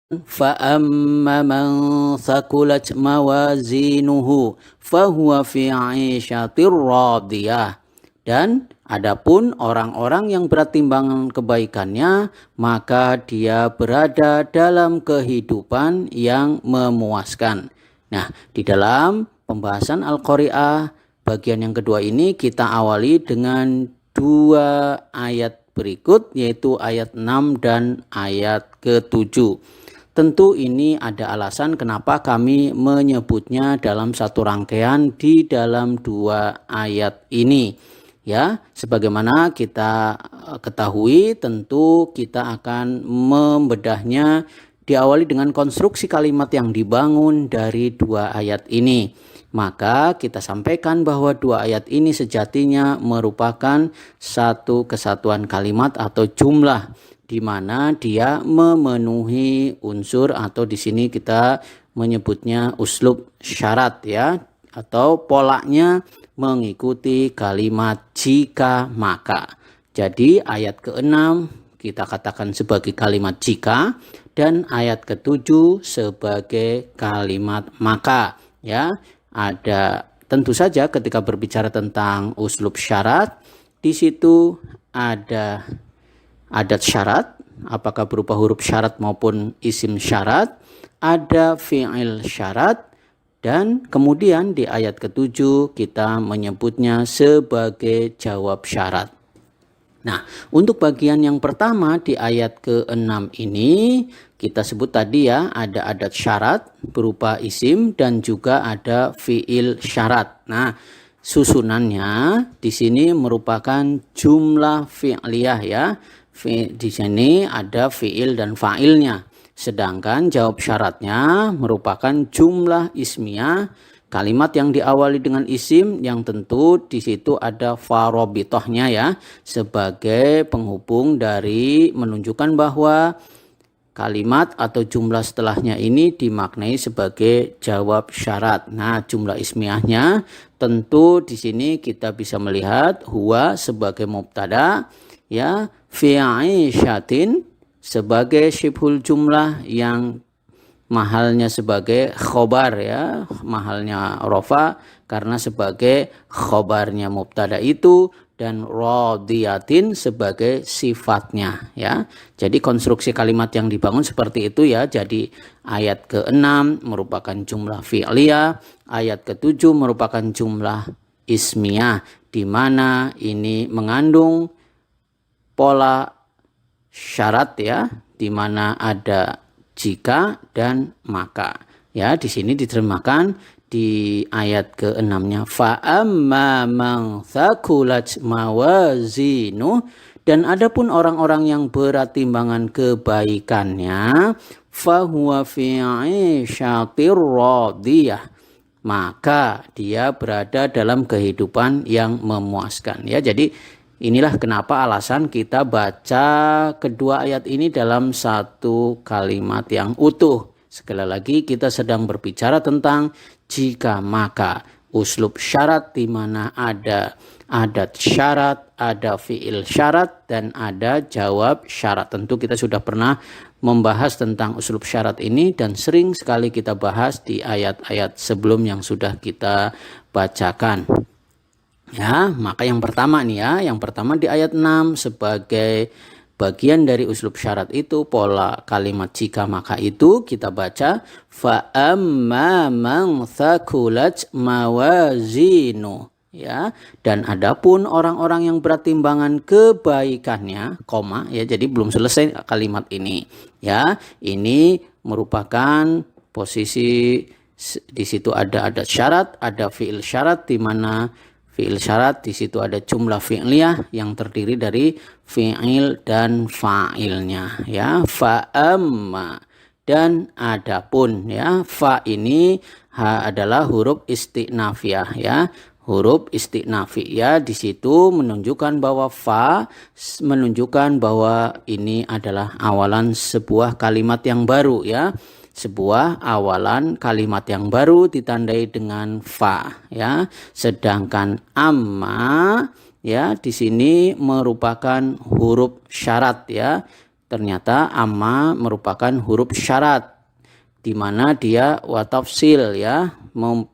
فأما من ثقلت موازينه فهو في عيشة راضية. Dan adapun orang-orang yang berat timbangan kebaikannya, maka dia berada dalam kehidupan yang memuaskan. Nah, di dalam pembahasan Al-Qari'ah bagian yang kedua ini kita awali dengan dua ayat berikut, yaitu ayat 6 dan ayat ke-7. Tentu ini ada alasan kenapa kami menyebutnya dalam satu rangkaian di dalam dua ayat ini. Ya, sebagaimana kita ketahui, tentu kita akan membedahnya diawali dengan konstruksi kalimat yang dibangun dari dua ayat ini. Maka kita sampaikan bahwa dua ayat ini sejatinya merupakan satu kesatuan kalimat atau jumlah, di mana dia memenuhi unsur atau di sini kita menyebutnya uslub syarat ya, atau polanya mengikuti kalimat jika maka. Jadi ayat ke-6 kita katakan sebagai kalimat jika dan ayat ke-7 sebagai kalimat maka ya. Ada tentu saja ketika berbicara tentang uslub syarat, di situ ada adat syarat, apakah berupa huruf syarat maupun isim syarat, ada fi'il syarat, dan kemudian di ayat ke-7 kita menyebutnya sebagai jawab syarat. Nah, untuk bagian yang pertama di ayat ke-6 ini kita sebut tadi ya, ada adat syarat berupa isim dan juga ada fi'il syarat. Nah, susunannya di sini merupakan jumlah fi'liyah ya. Di sini ada fi'il dan fa'ilnya. Sedangkan jawab syaratnya merupakan jumlah ismiyah, kalimat yang diawali dengan isim yang tentu di situ ada farobitohnya ya, sebagai penghubung dari menunjukkan bahwa kalimat atau jumlah setelahnya ini dimaknai sebagai jawab syarat. Nah, jumlah ismiyahnya tentu di sini kita bisa melihat huwa sebagai mubtada ya, fi aisyatin sebagai syibhul jumlah yang mahalnya sebagai khobar ya, mahalnya rofa karena sebagai khobarnya mubtada itu, dan radiyatin sebagai sifatnya ya. Jadi konstruksi kalimat yang dibangun seperti itu ya. Jadi ayat ke-6 merupakan jumlah fi'liyah, ayat ke-7 merupakan jumlah ismiyah, di mana ini mengandung pola syarat ya, di mana ada jika dan maka. Ya, di sini diterjemahkan di ayat ke-6-nya fa amma man thaqulat mawazinu, dan adapun orang-orang yang berat timbangan kebaikannya fahuwa fi 'isyatir radiyah, maka dia berada dalam kehidupan yang memuaskan ya. Jadi inilah kenapa alasan kita baca kedua ayat ini dalam satu kalimat yang utuh. Sekali lagi kita sedang berbicara tentang jika maka, uslub syarat di mana ada adat syarat, ada fi'il syarat, dan ada jawab syarat. Tentu kita sudah pernah membahas tentang uslub syarat ini dan sering sekali kita bahas di ayat-ayat sebelum yang sudah kita bacakan. Ya, maka yang pertama nih ya, yang pertama di ayat 6 sebagai bagian dari uslub syarat itu, pola kalimat jika maka itu kita baca fa amma man thaqulat mawazinu ya, dan adapun orang-orang yang berat timbangan kebaikannya, koma ya, jadi belum selesai kalimat ini ya. Ini merupakan posisi di situ ada adat syarat, ada fi'il syarat, di mana fi'il syarat di situ ada jumlah fi'liyah yang terdiri dari fi'il dan fa'ilnya ya. Fa amma, dan adapun ya, fa ini adalah huruf isti'nafiyah ya, huruf isti'nafi ya. Di situ menunjukkan bahwa fa menunjukkan bahwa ini adalah awalan sebuah kalimat yang baru ya. Sebuah awalan kalimat yang baru ditandai dengan fa ya. Sedangkan amma ya di sini merupakan huruf syarat ya. ternyata amma merupakan huruf syarat, di mana dia watafsil ya,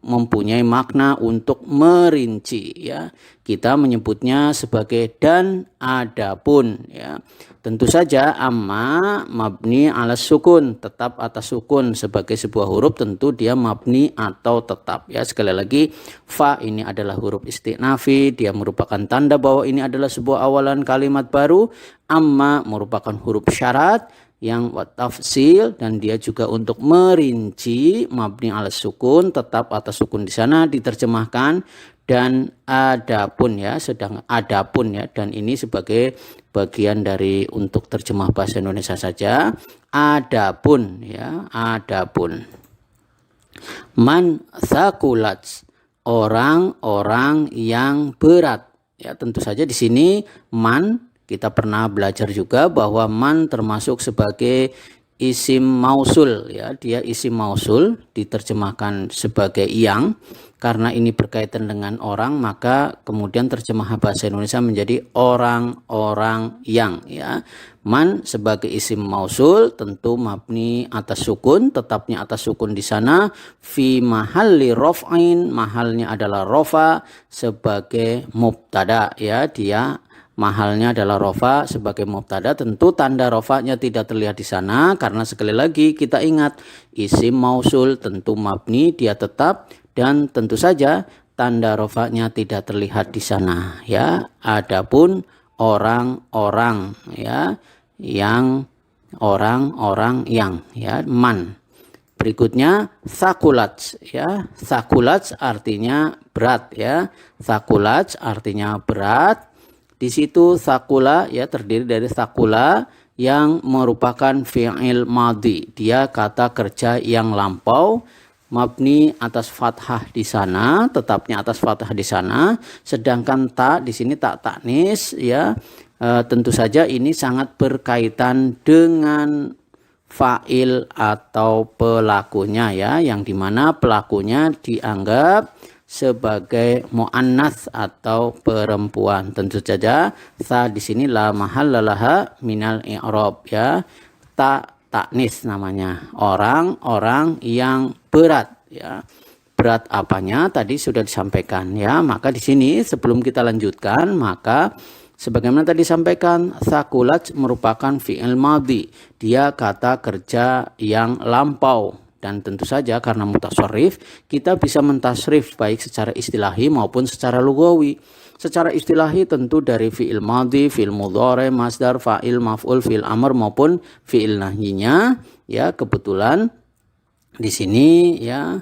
mempunyai makna untuk merinci ya. Kita menyebutnya sebagai dan adapun ya. Tentu saja amma mabni ala sukun, tetap atas sukun. Sebagai sebuah huruf tentu dia mabni atau tetap ya. Sekali lagi, fa ini adalah huruf isti'nafi, dia merupakan tanda bahwa ini adalah sebuah awalan kalimat baru. Amma merupakan huruf syarat yang watafsil, dan dia juga untuk merinci, mabni ala sukun, tetap atas sukun di sana diterjemahkan, dan adapun ya, sedang adapun ya, dan ini sebagai bagian dari untuk terjemah bahasa Indonesia saja. Adapun ya, adapun. Man thaqulat, orang-orang yang berat. Ya, tentu saja di sini man, kita pernah belajar juga bahwa man termasuk sebagai isim mausul ya, dia isim mausul diterjemahkan sebagai yang. Karena ini berkaitan dengan orang, maka kemudian terjemahan bahasa Indonesia menjadi orang-orang yang ya. Man sebagai isim mausul tentu mabni atas sukun, tetapnya atas sukun di sana, fi mahalli raf'in, mahalnya adalah rofa sebagai mubtada ya, dia mahalnya adalah rofa sebagai mubtada. Tentu tanda rofanya tidak terlihat di sana karena sekali lagi kita ingat isim mausul tentu mabni, dia tetap, dan tentu saja tanda rofanya tidak terlihat di sana ya. Adapun orang-orang ya, yang orang-orang yang ya, man. Berikutnya thaqulat ya, thaqulat artinya berat ya, thaqulat artinya berat. Di situ thaqula ya terdiri dari thaqula yang merupakan fi'il madhi, dia kata kerja yang lampau, mabni atas fathah di sana, tetapnya atas fathah di sana. Sedangkan ta di sini tak taknis ya, tentu saja ini sangat berkaitan dengan fa'il atau pelakunya ya, yang dimana pelakunya dianggap sebagai muannats atau perempuan. Tentu saja ta di sini la mahallalaha minal i'rab ya, ta taknis namanya, orang-orang yang berat ya. Berat apanya tadi sudah disampaikan ya. Maka di sini sebelum kita lanjutkan, maka sebagaimana tadi disampaikan, thaqulat merupakan fi'il madhi, dia kata kerja yang lampau. Dan tentu saja karena mutasharrif, kita bisa mentasrif baik secara istilahi maupun secara lugawi. Secara istilahi tentu dari fi'il madhi, fi'il mudhari, masdar, fa'il, maf'ul, fi'il amr maupun fi'il nahyinya ya. Kebetulan di sini ya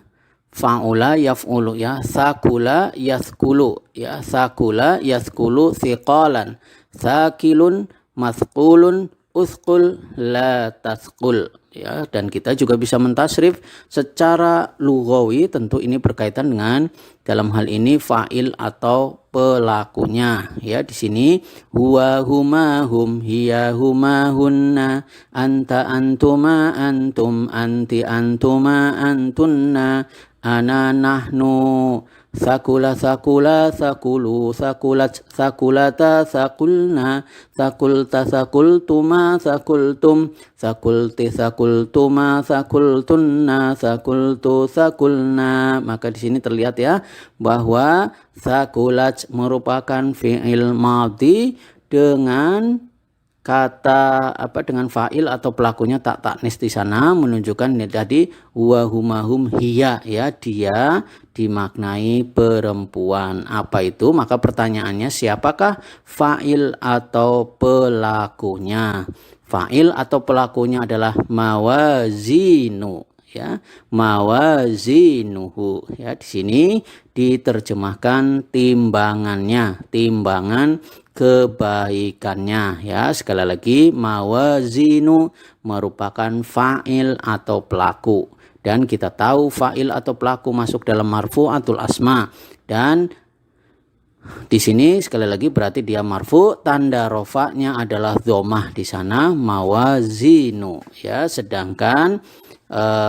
fa'ula yaf'ulu ya, thaqula yathqulu ya, thaqula yathqulu thiqalan, thaqilun mathqulun uthqul la tathqul ya. Dan kita juga bisa mentasrif secara lughawi, tentu ini berkaitan dengan dalam hal ini fa'il atau pelakunya ya. Di sini huwa huma hum, hiya huma hunna, anta antuma antum, anti antuma antunna, ana nahnu, thaqula thaqula thaqulu thaqulat thaqulata thaqulna, thaqulta thaqultuma thaqultum, thaqulti thaqultuma thaqultunna, thaqultu thaqulna. Maka di sini terlihat ya bahwa thaqulat merupakan fi'il madhi dengan kata dengan fa'il atau pelakunya tak taknis di sana, menunjukkan tadi wa humahum hiya ya, dia dimaknai perempuan. Apa itu? Maka pertanyaannya, siapakah fa'il atau pelakunya? Fa'il atau pelakunya adalah mawazinu ya, mawazinuhu ya. Di sini diterjemahkan timbangannya, timbangan kebaikannya ya. Sekali lagi, mawazinu merupakan fa'il atau pelaku, dan kita tahu fa'il atau pelaku masuk dalam marfu'atul asma, dan Di sini sekali lagi berarti dia marfu, tanda rofanya adalah dhammah di sana mawazinu ya, sedangkan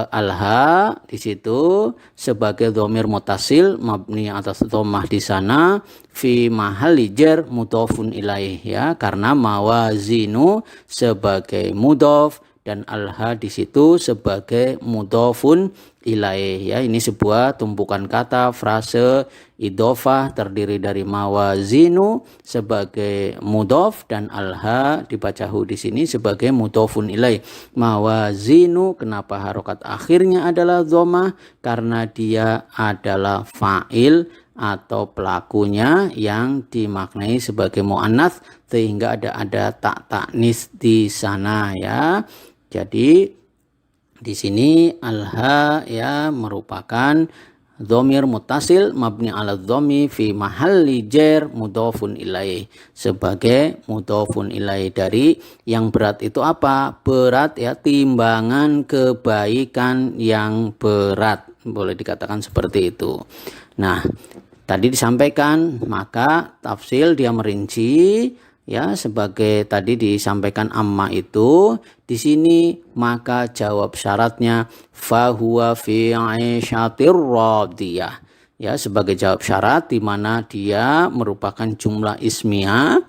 alha di situ sebagai dhamir mutasil mabni atas dhammah di sana fi mahalli jar mudhofun ilaih ya, karena mawazinu sebagai mudhof dan alha di situ sebagai mudhofun ilaih ya. Ini sebuah tumpukan kata frase idhofah terdiri dari mawazinu sebagai mudhof dan alha dibaca hu di sini sebagai mudhofun ilaih. Mawazinu kenapa harokat akhirnya adalah dhammah? Karena dia adalah fa'il atau pelakunya yang dimaknai sebagai muannats sehingga ada tak taknis di sana ya. Jadi di sini alha ya merupakan dhamir muttasil mabni ala dhammi fi mahalli jar mudhofun ilaih, sebagai mudhofun ilaih. Dari yang berat itu apa? Berat ya, timbangan kebaikan yang berat, boleh dikatakan seperti itu. Nah, tadi disampaikan, maka tafsil dia merinci ya, sebagai tadi disampaikan amma itu di sini, maka jawab syaratnya fahuwa fi 'aisyatir radiyah ya, sebagai jawab syarat di mana dia merupakan jumlah ismiyah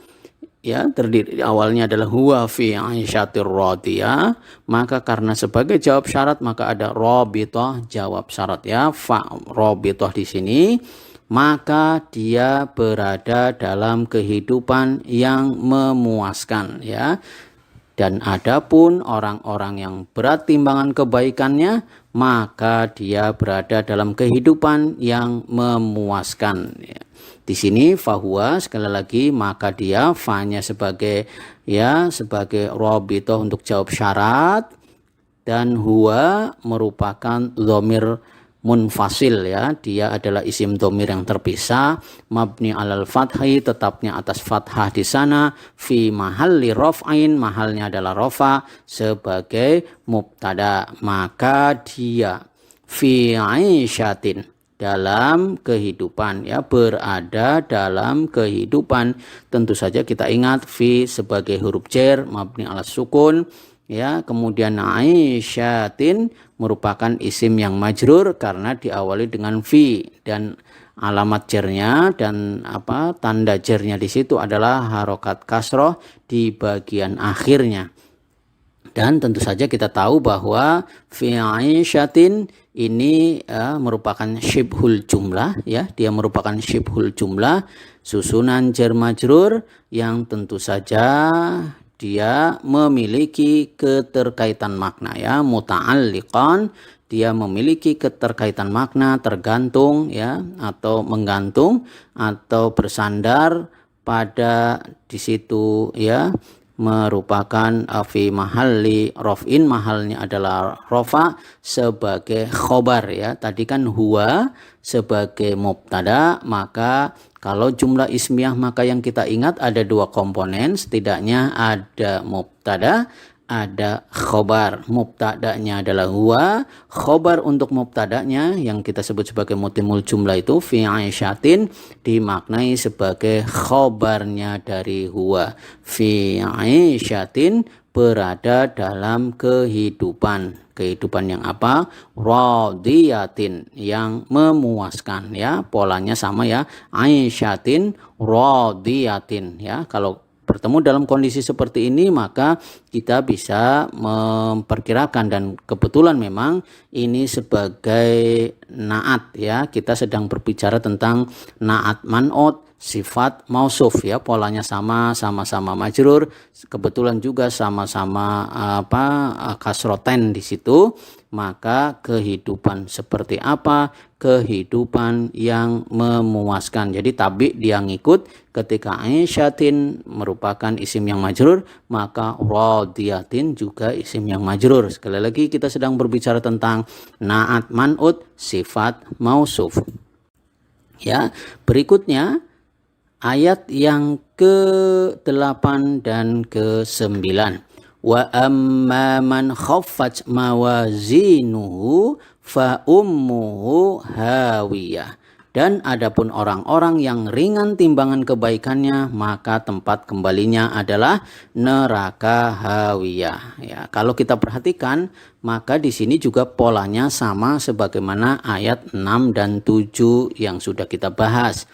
ya, terdiri awalnya adalah huwa fi 'aisyatir radiyah, maka karena sebagai jawab syarat maka ada rabithah jawab syarat ya, fa rabithah di sini, maka dia berada dalam kehidupan yang memuaskan ya. Dan adapun orang-orang yang berat timbangan kebaikannya, maka dia berada dalam kehidupan yang memuaskan ya. Di sini fahuwa sekali lagi, maka dia fa-nya sebagai ya, sebagai rabithah untuk jawab syarat, dan huwa merupakan dhamir munfasil ya, dia adalah isim dhamir yang terpisah mabni alal fathi, tetapnya atas fathah di sana, fi mahalli raf'ain, mahalnya adalah rafa sebagai mubtada, maka dia fi 'aisyatin dalam kehidupan ya, berada dalam kehidupan. Tentu saja kita ingat fi sebagai huruf jar mabni alas sukun ya, kemudian aisyatin merupakan isim yang majrur karena diawali dengan fi, dan alamat jarnya dan tanda jarnya di situ adalah harokat kasroh di bagian akhirnya. Dan tentu saja kita tahu bahwa fi aisyatin ini merupakan syibhul jumlah ya, dia merupakan syibhul jumlah, susunan jar majrur yang tentu saja dia memiliki keterkaitan makna ya, muta'alliqan, dia memiliki keterkaitan makna, tergantung ya, atau menggantung atau bersandar pada di situ ya, merupakan fi mahalli raf'in, mahalnya adalah rafa sebagai khobar ya. Tadi kan huwa sebagai mubtada, maka kalau jumlah ismiyah maka yang kita ingat ada dua komponen, setidaknya ada mubtada, ada khobar. Mubtadanya adalah huwa, khobar untuk mubtadanya yang kita sebut sebagai mutimul jumlah itu fi aisyatin dimaknai sebagai khobarnya dari huwa. Fi aisyatin berada dalam kehidupan. Kehidupan yang apa? Radiyatin, yang memuaskan ya. Polanya sama ya. Aisyatin radiyatin ya. Kalau bertemu dalam kondisi seperti ini maka kita bisa memperkirakan, dan kebetulan memang ini sebagai naat ya, kita sedang berbicara tentang naat man'ut sifat mausuf ya, polanya sama-sama majrur, kebetulan juga sama-sama kasroten di situ, maka kehidupan seperti apa? Kehidupan yang memuaskan. Jadi tabi dia ngikut, ketika aisyatin merupakan isim yang majrur, maka radiyatin juga isim yang majrur. Sekali lagi kita sedang berbicara tentang naat man'ut sifat mausuf. Ya, berikutnya ayat yang ke-8 dan ke-9. Wa amma man khaffat mawazinuhu fa ummuhu hawiyah. Dan adapun orang-orang yang ringan timbangan kebaikannya, maka tempat kembalinya adalah neraka hawiyah. Ya, kalau kita perhatikan, maka di sini juga polanya sama sebagaimana ayat 6 dan 7 yang sudah kita bahas.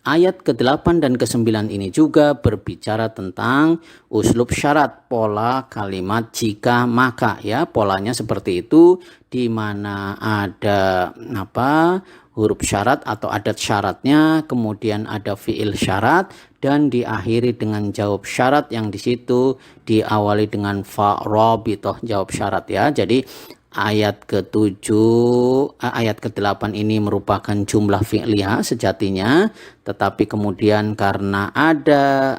Ayat ke-8 dan ke-9 ini juga berbicara tentang uslub syarat, pola kalimat jika maka, ya. Polanya seperti itu, di mana ada huruf syarat atau adat syaratnya, kemudian ada fiil syarat dan diakhiri dengan jawab syarat yang di situ diawali dengan fa rabithah, jawab syarat, ya. Jadi ayat ke-7, ayat ke-8 ini merupakan jumlah fi'liyah sejatinya, tetapi kemudian karena ada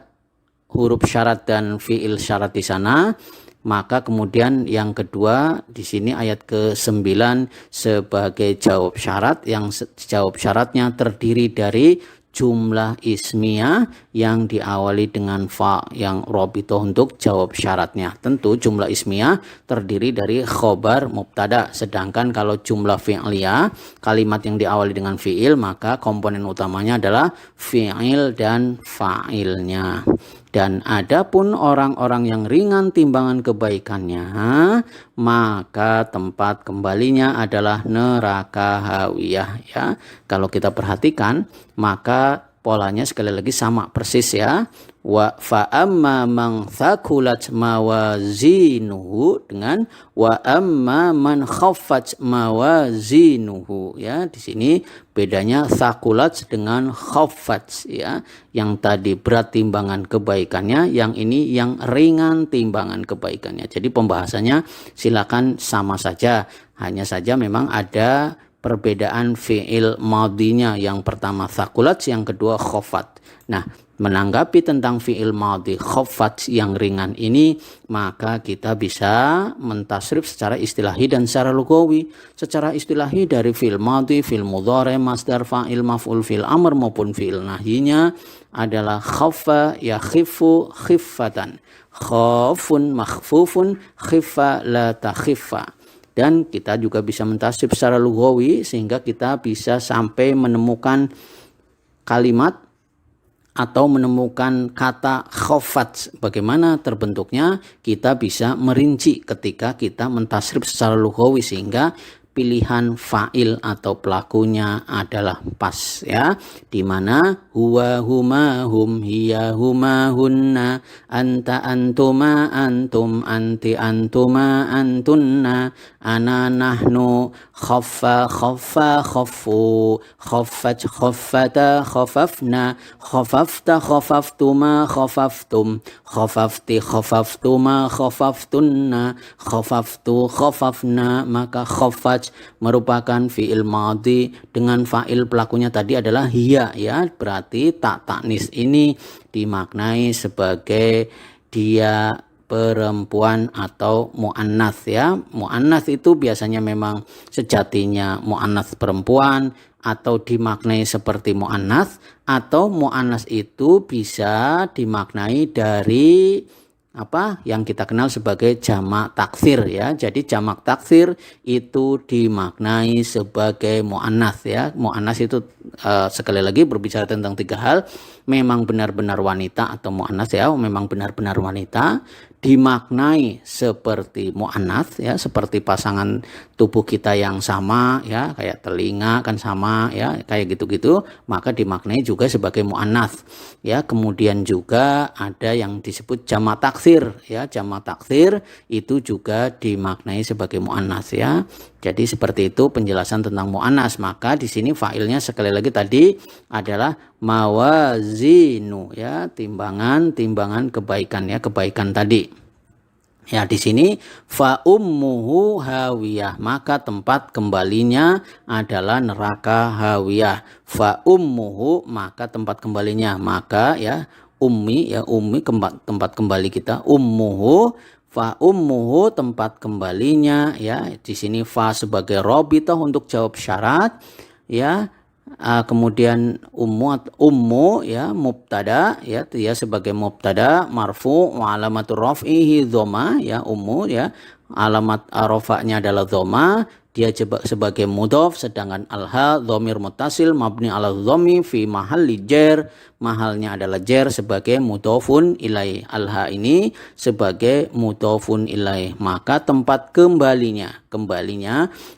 huruf syarat dan fi'il syarat di sana, maka kemudian yang kedua di sini ayat ke-9 sebagai jawab syarat, yang jawab syaratnya terdiri dari jumlah ismiyah yang diawali dengan fa yang robitoh untuk jawab syaratnya. Tentu jumlah ismiyah terdiri dari khobar mubtada, sedangkan kalau jumlah fi'liyah, kalimat yang diawali dengan fi'il, maka komponen utamanya adalah fi'il dan fa'ilnya. Dan adapun orang-orang yang ringan timbangan kebaikannya, maka tempat kembalinya adalah neraka hawiyah, ya. Kalau kita perhatikan, maka polanya sekali lagi sama persis, ya. Wa fa amma man thaqulat mawazinuhu dengan wa amma man khaffat mawazinuhu, ya. Di sini bedanya thaqulat dengan khaffat, ya. Yang tadi berat timbangan kebaikannya, yang ini yang ringan timbangan kebaikannya. Jadi pembahasannya silakan sama saja, hanya saja memang ada perbedaan fi'il madinya, yang pertama thaqulat, yang kedua khaffat. Nah, menanggapi tentang fi'il madhi khaffat yang ringan ini, maka kita bisa mentasrif secara istilahi dan secara lugawi. Secara istilahi dari fi'il madhi, fi'il mudhari, masdar, fa'il, maf'ul, fi'il amr maupun fi'il nahyinya adalah khaffa yakhifu khiffatan, khafun makhfufun, khiffa la takhiffa. Dan kita juga bisa mentasrif secara lugawi sehingga kita bisa sampai menemukan kalimat atau menemukan kata khafat. Bagaimana terbentuknya, kita bisa merinci ketika kita mentasrif secara lugawi sehingga pilihan fa'il atau pelakunya adalah pas, ya. Di mana huwa huma hum hiya huma hunna anta antuma antum anti antuma antunna ana nahnu khaffa khaffa khaffu khaffat khaffata khafafna khafafta khafaftuma khafaftum khafafti khafaftuma khafaftunna khafaftu khafafna. Maka khaffat merupakan fi'il madhi dengan fa'il pelakunya tadi adalah hiya, ya. Berarti tak taknis ini dimaknai sebagai dia perempuan atau mu'annats, ya. Mu'annats itu biasanya memang sejatinya mu'annats perempuan atau dimaknai seperti mu'annats, atau mu'annats itu bisa dimaknai dari yang kita kenal sebagai jamak taksir, ya. Jadi jamak taksir itu dimaknai sebagai mu'annats, ya. Mu'annats itu sekali lagi berbicara tentang tiga hal: memang benar-benar wanita atau mu'annats, ya, memang benar-benar wanita, dimaknai seperti mu'annats, ya, seperti pasangan tubuh kita yang sama, ya, kayak telinga kan sama, ya, kayak gitu-gitu, maka dimaknai juga sebagai mu'annats, ya. Kemudian juga ada yang disebut jamak taksir, ya. Jamak taksir itu juga dimaknai sebagai mu'annats, ya. Jadi seperti itu penjelasan tentang mu'annats. Maka di sini fa'ilnya sekali lagi tadi adalah mawazinu, ya, timbangan kebaikan, ya, kebaikan tadi. Ya, di sini fa ummuhu hawiyah, maka tempat kembalinya adalah neraka hawiyah. Fa ummuhu, maka tempat kembalinya, maka, ya, ummi, ya, ummi tempat kembali kita, ummuhu, fa ummuhu tempat kembalinya, ya. Di sini fa sebagai robitoh untuk jawab syarat, ya. Kemudian ummu, ya, mubtada, ya, dia sebagai mubtada marfu wa alamatur raf'ihi dhamma, ya, ummu, ya, alamat rafa'nya adalah dhamma, dia sebagai mudhof, sedangkan al-ha dhamir muttasil mabni ala dhammi fi mahalli jar, mahalnya adalah jar sebagai mudhofun ilaih. Al-ha ini sebagai mudhofun ilaih, maka tempat kembalinya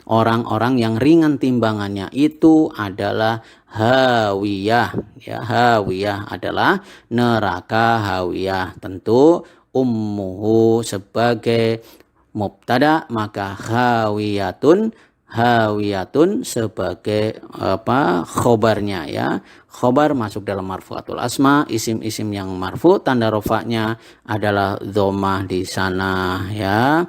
orang-orang yang ringan timbangannya itu adalah hawiyah. Ya, hawiyah adalah neraka hawiyah. Tentu ummuhu sebagai mubtada, maka hawiyatun sebagai khobarnya ya. Khobar masuk dalam marfu'atul asma, isim-isim yang marfu tanda rofaknya adalah dhammah di sana ya.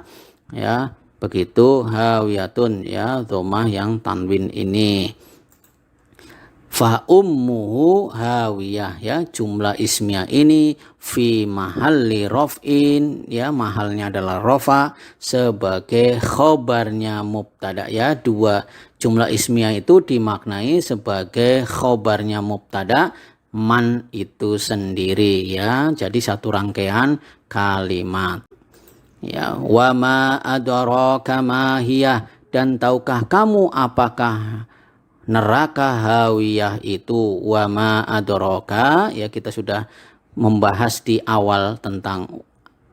Ya, begitu hawiyatun ya, dhammah yang tanwin ini. Fa ummuhu hawiyah ya, jumlah ismiyah ini fi mahalli raf'in ya, mahalnya adalah rafa sebagai khobarnya mubtada ya. Dua jumlah ismiyah itu dimaknai sebagai khobarnya mubtada, man itu sendiri ya. Jadi satu rangkaian kalimat. Ya, wa ma adraka ma hiya, dan tahukah kamu apakah neraka hawiyah itu. Wa ma adraka ya, kita sudah membahas di awal tentang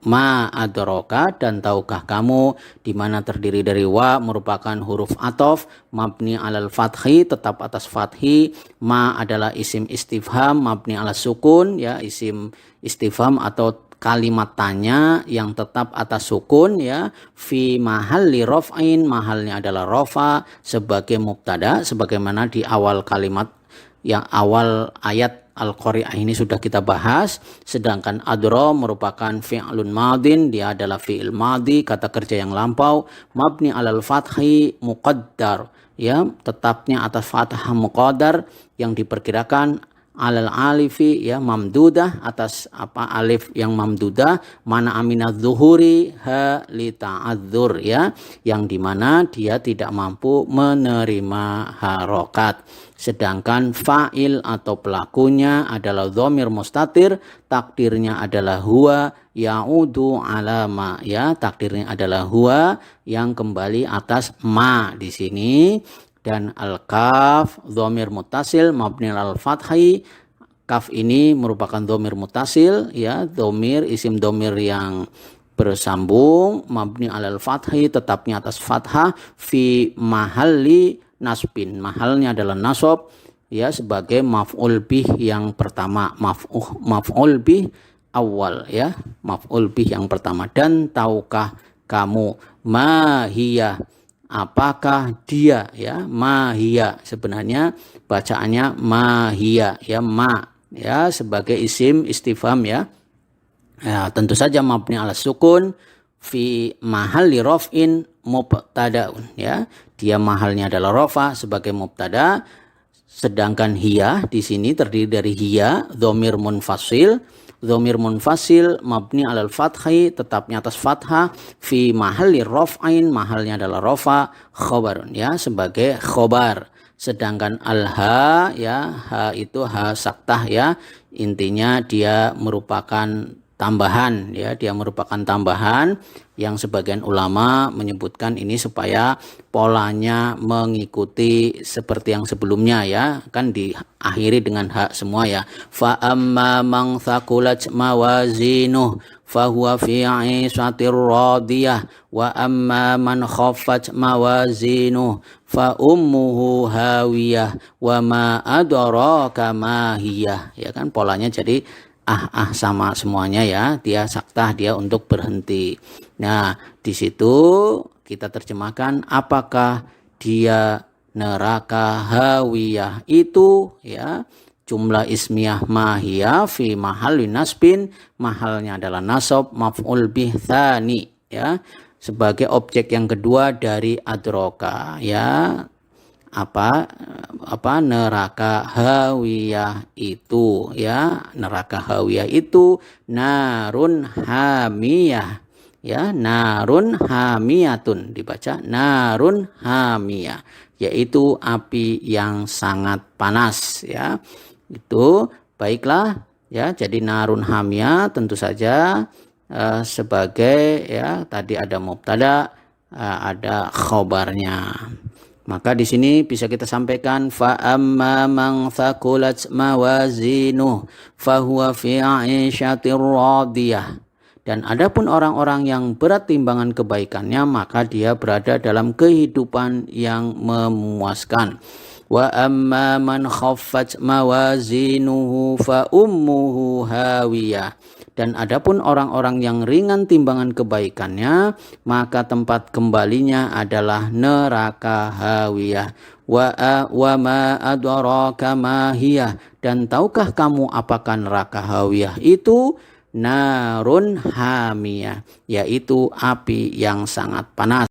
ma adraka, dan tahukah kamu, di mana terdiri dari wa merupakan huruf ataf mabni alal fathi, tetap atas fathi. Ma adalah isim istifham mabni ala sukun ya, isim istifham atau kalimat tanya yang tetap atas sukun ya. Fi mahalli raf'in, mahalnya adalah rafa sebagai mubtada, sebagaimana di awal kalimat yang awal ayat Al-Qari'ah ini sudah kita bahas. Sedangkan adra merupakan fi'lun madin, dia adalah fi'il madi, kata kerja yang lampau, mabni alal fathi muqaddar ya, tetapnya atas fathah muqaddar yang diperkirakan alal alifi ya, mamdudah, atas alif yang mamdudah, mana aminadz zuhuri ha li ta'adzur ya, yang dimana dia tidak mampu menerima harokat. Sedangkan fa'il atau pelakunya adalah dhamir mustatir, takdirnya adalah huwa ya'udu ala ma ya, takdirnya adalah huwa yang kembali atas ma di sini. Dan al-kaf dhamir muttasil mabni al fathi, kaf ini merupakan dhamir muttasil ya, dhamir isim dhamir yang bersambung mabni alal fathi, tetapnya atas fathah, fi mahalli nasbin, mahalnya adalah nasab ya, sebagai maf'ul bih yang pertama, maf'ul bih awal ya, maf'ul bih yang pertama. Dan tahukah kamu mahiyah, apakah dia ya, mahiyah sebenarnya bacaannya mahiyah ya, ma ya, sebagai isim istifham ya. Ya, tentu saja mabni ala sukun fi mahalli raf'in mubtadaun ya, dia mahalnya adalah rafa sebagai mubtada. Sedangkan hiya di sini terdiri dari hiya dhamir munfasil, dhamir munfasil mabni alal fathi, tetapnya atas fathah, fi mahalli raf'in, mahalnya adalah rafa, khobarun ya, sebagai khobar. Sedangkan al-ha ya, ha itu ha saktah ya, intinya dia merupakan tambahan ya, dia merupakan tambahan yang sebagian ulama menyebutkan ini supaya polanya mengikuti seperti yang sebelumnya ya, kan diakhiri dengan hak semua ya. Fa amma man thaqulat mawazinuh fahuwa fi 'ishatir radiyah wa amma man khaffat mawazinuh fa ummuhu hawiyah wa ma adraka ma hiyah ya, kan polanya jadi sama semuanya ya, dia saktah, dia untuk berhenti. Nah, di situ kita terjemahkan apakah dia neraka hawiyah itu ya, jumlah ismiyah mahiyah fi mahalli nasbin, mahalnya adalah nasab maf'ul bih tsani ya, sebagai objek yang kedua dari adroka ya. Apa neraka hawiyah itu ya, neraka hawiyah itu narun hamiyah ya, narun hamiyatun, dibaca narun hamiyah, yaitu api yang sangat panas ya. Itu baiklah ya, jadi narun hamiyah tentu saja sebagai ya, tadi ada mubtada ada khobarnya. Maka di sini bisa kita sampaikan fa amma man thaqulat mawazinuh fahuwa fi 'ishatir radiyah. Dan adapun orang-orang yang berat timbangan kebaikannya, maka dia berada dalam kehidupan yang memuaskan. Wa amma man khaffat mawazinuhu fa ummuhu hawiyah. Dan adapun orang-orang yang ringan timbangan kebaikannya, maka tempat kembalinya adalah neraka hawiyah. Wa ma adraka ma hiya. Dan tahukah kamu apakah neraka hawiyah itu? Narun hamiyah, yaitu api yang sangat panas.